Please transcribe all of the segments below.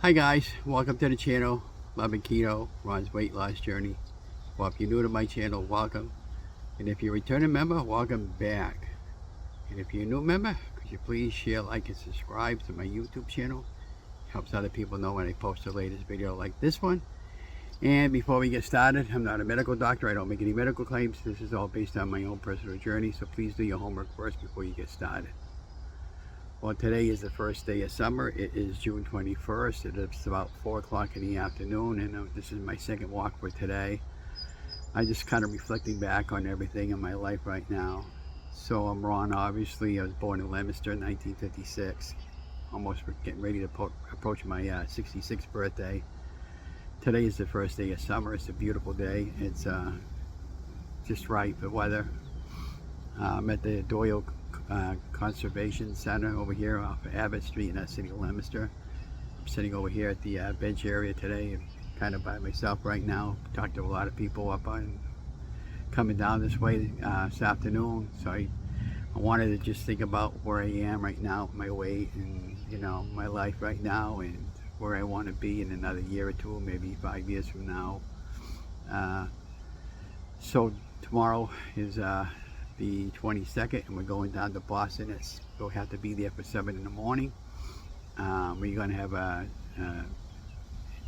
Hi guys, welcome to the channel. Love and Keto, Ron's weight loss journey. Well, if you're new to my channel, welcome. And if you're a returning member, welcome back. And if you're a new member, could you please share, like, and subscribe to my YouTube channel? Helps other people know when I post the latest video like this one. And before we get started, I'm not a medical doctor. I don't make any medical claims. This is all based on my own personal journey. So please do your homework first before you get started. Well, today is the first day of summer. It is June 21st. It's about 4 o'clock in the afternoon, and this is my second walk for today. I just kind of reflecting back on everything in my life right now. So I'm Ron, obviously. I was born in Leominster in 1956. Almost getting ready to approach my 66th birthday. Today is the first day of summer. It's a beautiful day. It's just right for weather. I'm at the Doyle Conservation Center over here off of Abbott Street in that city of Leominster. I'm sitting over here at the bench area today, and kind of by myself right now. Talked to a lot of people up on coming down this way this afternoon, so I wanted to just think about where I am right now, my weight, and my life right now, and where I want to be in another year or two, maybe 5 years from now. So tomorrow is the 22nd, and we're going down to Boston. We'll have to be there for 7 in the morning. We're going to have a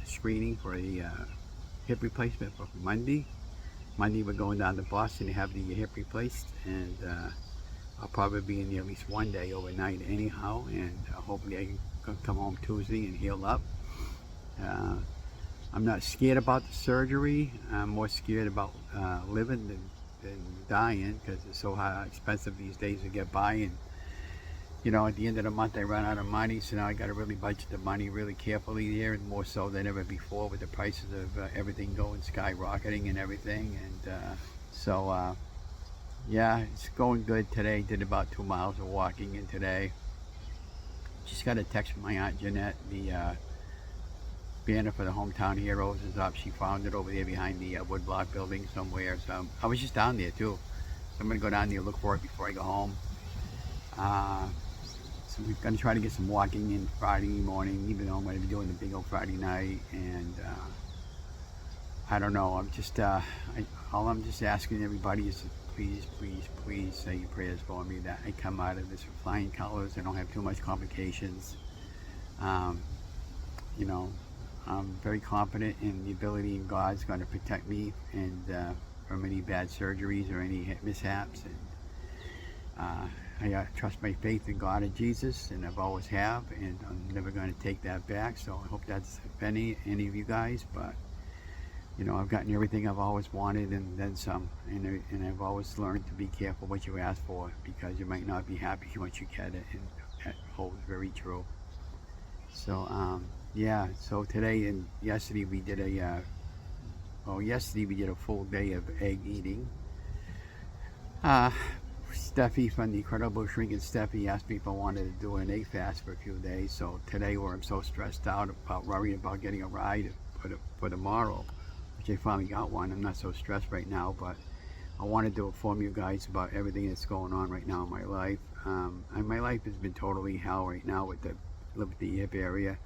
screening for a hip replacement for Monday. Monday we're going down to Boston to have the hip replaced, and I'll probably be in there at least one day overnight anyhow, and hopefully I can come home Tuesday and heal up. I'm not scared about the surgery. I'm more scared about living than dying, because it's so expensive these days to get by. And at the end of the month I run out of money, so now I got to really budget the money really carefully there, and more so than ever before with the prices of everything going skyrocketing and everything. And yeah, it's going good today. Did about 2 miles of walking in today. Just got a text from my Aunt Jeanette. The banner for the Hometown Heroes is up. She found it over there behind the woodblock building somewhere. So I was just down there too. So I'm gonna go down there and look for it before I go home. So we're gonna try to get some walking in Friday morning, even though I'm gonna be doing the big old Friday night. And I don't know. I'm just all I'm just asking everybody is to please say your prayers for me, that I come out of this with flying colors. I don't have too much complications. I'm very confident in the ability in God's going to protect me and from any bad surgeries or any mishaps. And I trust my faith in God and Jesus, and I've always have, and I'm never going to take that back. So I hope that's if any of you guys. But I've gotten everything I've always wanted and then some, and I've always learned to be careful what you ask for, because you might not be happy once you get it, and that holds very true. So yeah, so today and yesterday we did a full day of egg eating. Steffi from the Incredible Shrinking Steffi asked me if I wanted to do an egg fast for a few days. So today, where I'm so stressed out about worrying about getting a ride for tomorrow, which I finally got one, I'm not so stressed right now, but I wanted to inform you guys about everything that's going on right now in my life. And my life has been totally hell right now with the hip area.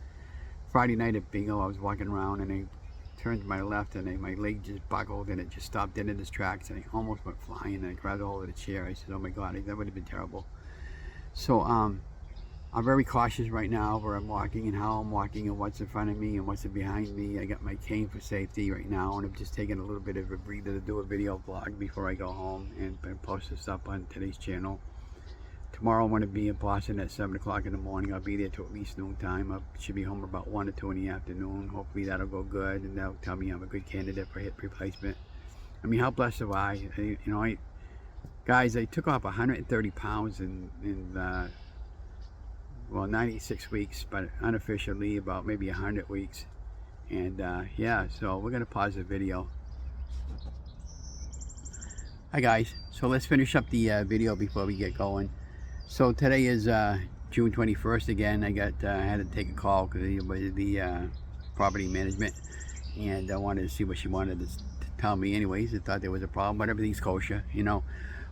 Friday night at bingo, I was walking around and I turned to my left, and my leg just buckled, and it just stopped dead in its tracks, and I almost went flying, and I grabbed a hold of the chair. I said, oh my God, that would have been terrible. So I'm very cautious right now where I'm walking and how I'm walking and what's in front of me and what's behind me. I got my cane for safety right now, and I'm just taking a little bit of a breather to do a video vlog before I go home and post this up on today's channel. Tomorrow I'm going to be in Boston at 7 o'clock in the morning. I'll be there till at least noon time. I should be home about 1 or 2 in the afternoon. Hopefully that'll go good, and that'll tell me I'm a good candidate for hip replacement. I mean, how blessed am I? Guys, I took off 130 pounds in 96 weeks, but unofficially about maybe 100 weeks. And yeah, so we're going to pause the video. Hi guys, so let's finish up the video before we get going. So today is June 21st again. I had to take a call because the property management, and I wanted to see what she wanted to tell me anyways. I thought there was a problem, but everything's kosher,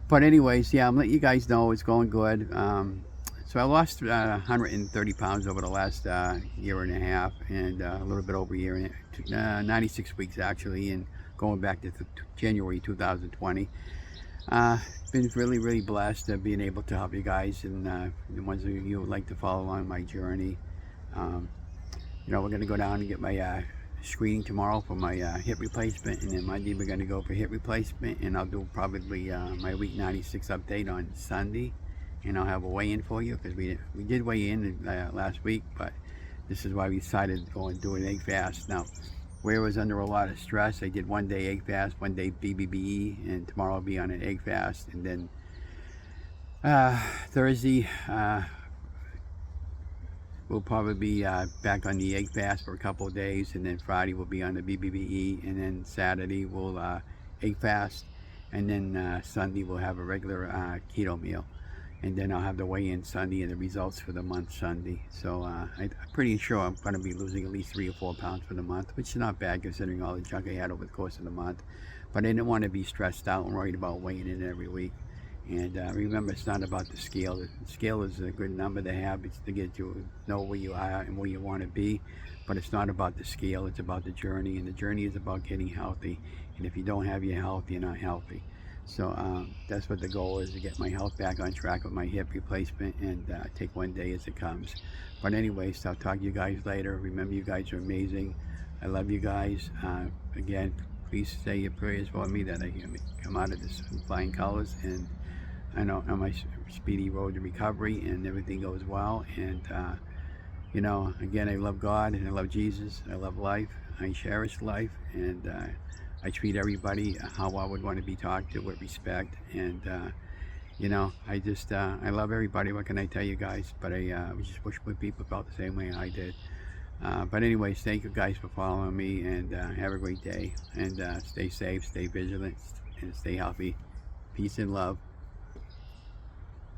But anyways, yeah, I'm letting you guys know it's going good. So I lost 130 pounds over the last year and a half, and a little bit over a year, 96 weeks actually, and going back to January 2020. Been really, really blessed being able to help you guys, and the ones of you who would like to follow along my journey. You know, we're going to go down and get my screening tomorrow for my hip replacement, and then Monday we're going to go for hip replacement, and I'll do probably my week 96 update on Sunday, and I'll have a weigh-in for you, because we did weigh in last week, but this is why we decided to go and do an egg fast. Now, where I was under a lot of stress, I did 1 day egg fast, 1 day BBBE, and tomorrow I'll be on an egg fast, and then Thursday we'll probably be back on the egg fast for a couple of days, and then Friday we'll be on the BBBE, and then Saturday we'll egg fast, and then Sunday we'll have a regular keto meal, and then I'll have the weigh-in Sunday and the results for the month Sunday. So I'm pretty sure I'm going to be losing at least 3 or 4 pounds for the month, which is not bad considering all the junk I had over the course of the month. But I didn't want to be stressed out and worried about weighing in every week. And remember, it's not about the scale. The scale is a good number to have. It's to get you know where you are and where you want to be. But it's not about the scale. It's about the journey. And the journey is about getting healthy. And if you don't have your health, you're not healthy. So that's what the goal is, to get my health back on track with my hip replacement, and take 1 day as it comes. But anyways, I'll talk to you guys later. Remember, you guys are amazing. I love you guys. Again, please say your prayers for me that I come out of this in flying colors, and I know on my speedy road to recovery, and everything goes well. And you know, again, I love God, and I love Jesus. I love life. I cherish life, and I treat everybody how I would want to be talked to, with respect. And you know, I just I love everybody. What can I tell you guys? But I just wish more people felt the same way I did. But anyways, thank you guys for following me, and have a great day, and stay safe, stay vigilant, and stay healthy. Peace and love.